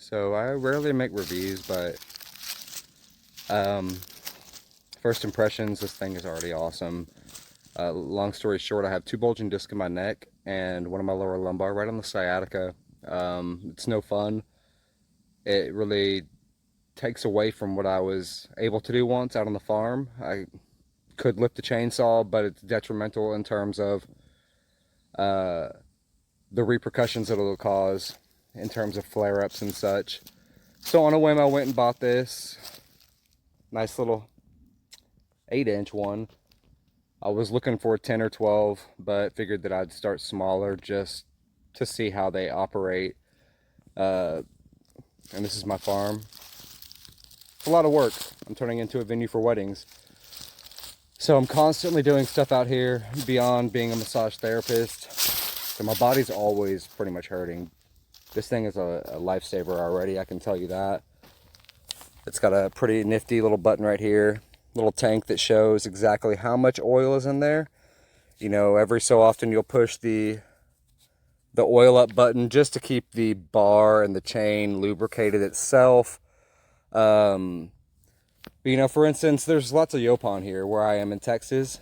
So I rarely make reviews, but first impressions, this thing is already awesome. Long story short, I have 2 bulging discs in my neck and one in my lower lumbar, right on the sciatica. It's no fun. It really takes away from what I was able to do once out on the farm. I could lift a chainsaw, but it's detrimental in terms of the repercussions that it'll cause in terms of flare-ups and such. So on a whim, I went and bought this nice little 8-inch one. I was looking for a 10 or 12, but figured that I'd start smaller just to see how they operate. And this is my farm. It's a lot of work. I'm turning into a venue for weddings. So I'm constantly doing stuff out here beyond being a massage therapist. So my body's always pretty much hurting. This thing is a lifesaver already, I can tell you that. It's got a pretty nifty little button right here. Little tank that shows exactly how much oil is in there. You know, every so often you'll push the oil up button just to keep the bar and the chain lubricated itself. But, you know, for instance, there's lots of Yopon here where I am in Texas.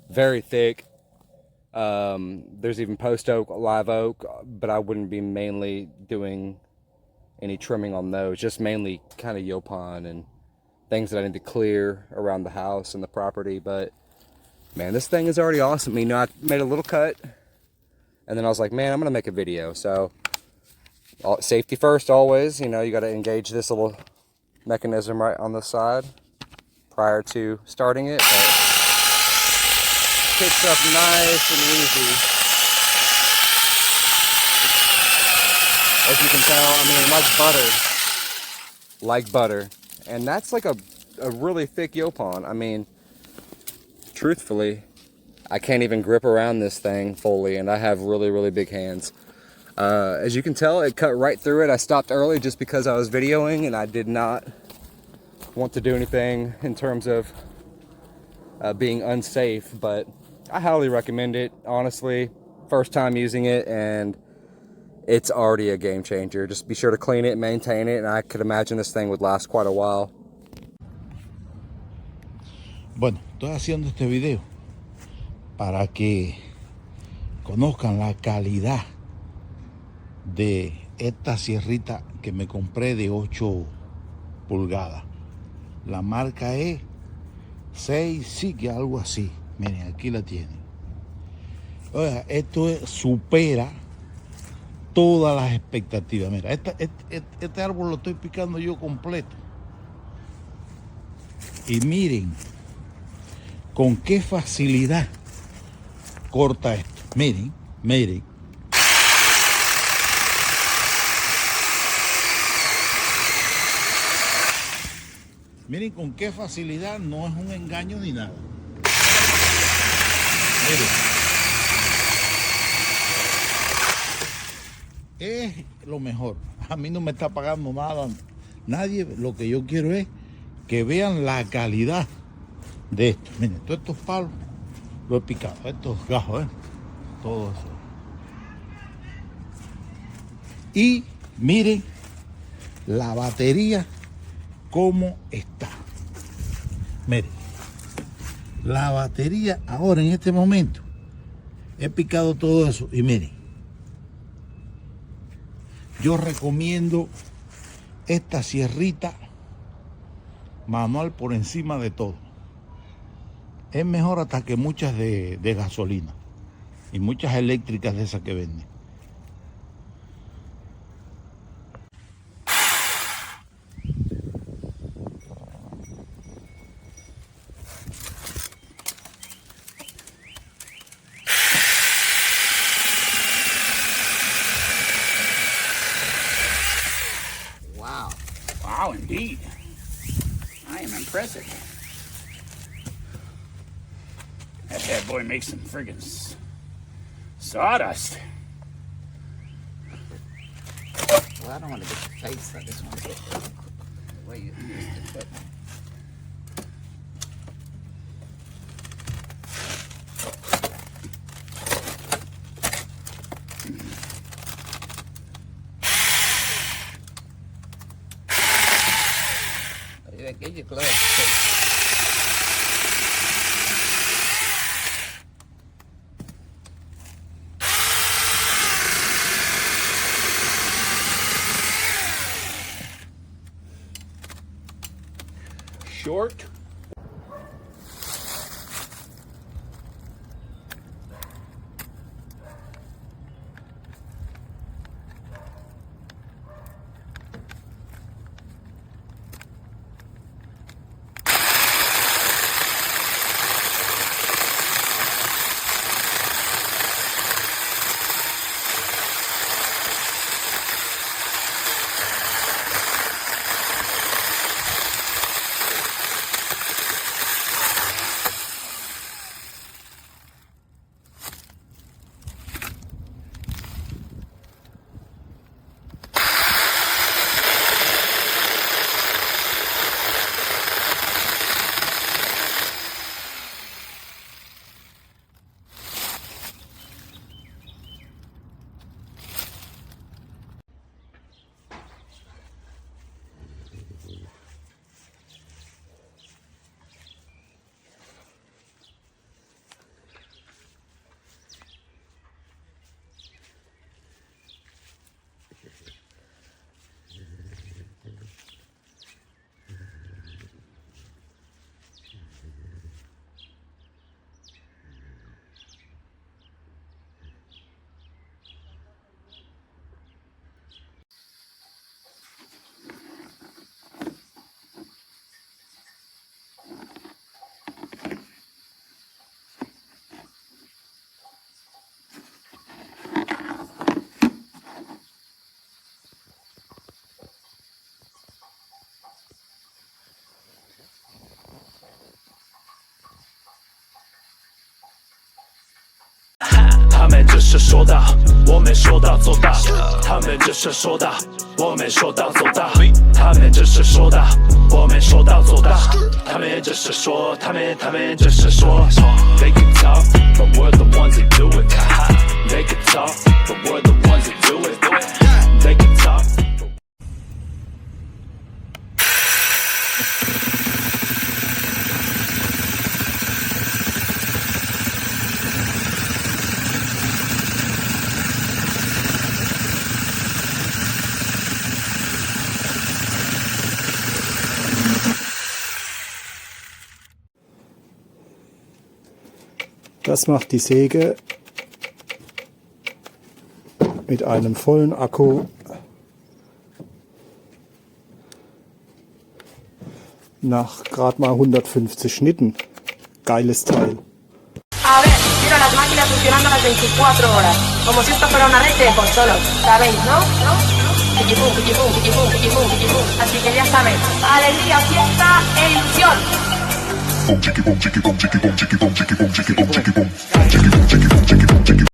Very thick. There's even post oak, live oak, but I wouldn't be mainly doing any trimming on those, just mainly kind of Yopon and things that I need to clear around the house and the property. But man, this thing is already awesome. You know, I made a little cut and then I was like, man, I'm gonna make a video. So safety first always. You know, you got to engage this little mechanism right on the side prior to starting it, but kicks up nice and easy. As you can tell, I mean, like butter. And that's like a really thick Yopon. I mean, truthfully, I can't even grip around this thing fully, and I have really, really big hands. As you can tell, it cut right through it. I stopped early just because I was videoing, and I did not want to do anything in terms of being unsafe, but I highly recommend it, honestly. First time using it, and it's already a game changer. Just be sure to clean it and maintain it, and I could imagine this thing would last quite a while. Bueno, estoy haciendo este video para que conozcan la calidad de esta sierrita que me compré de 8 pulgadas. La marca es SEESII, algo así. Miren, aquí la tienen. Oiga, esto supera todas las expectativas. Mira, este árbol lo estoy picando yo completo. Y miren con qué facilidad corta esto. Miren, miren. Miren con qué facilidad, no es un engaño ni nada. Miren. Es lo mejor. A mí no me está pagando nada nadie. Lo que yo quiero es que vean la calidad de esto. Miren, todos estos palos lo he picado. Estos gajos, todo eso. Y miren la batería cómo está. Miren, la batería ahora en este momento he picado todo eso y miren, yo recomiendo esta sierrita manual por encima de todo. Es mejor hasta que muchas de gasolina y muchas eléctricas de esas que venden. Wow, indeed. I am impressive. That bad boy makes some friggin' sawdust. Well, I don't want to get your face. I just want to get the way you used it. Get your gloves too. Short.他们只是说的，我没说到做到。他们只是说的，我没说到做到。他们只是说的，我没说到做到。他们只是说，他们只是说。They can talk, but we're the ones that do it. They can talk, but we're the ones that do it. They can talk. Das macht die Säge mit einem vollen Akku nach gerade mal 150 Schnitten. Geiles Teil. A ver, quiero las máquinas funcionando las 24 horas, como si esto fuera una red de consolas, ¿sabéis, no? Piquipum, piquipum, piquipum, piquipum, piquipum. Así que ya sabéis, alegría, fiesta e ilusión. Boom, chicky boom, chicky boom, chicky boom, chicky boom, chicky boom, chicky boom, chicky boom, chicky boom, chicky boom, chicky boom, chicky boom.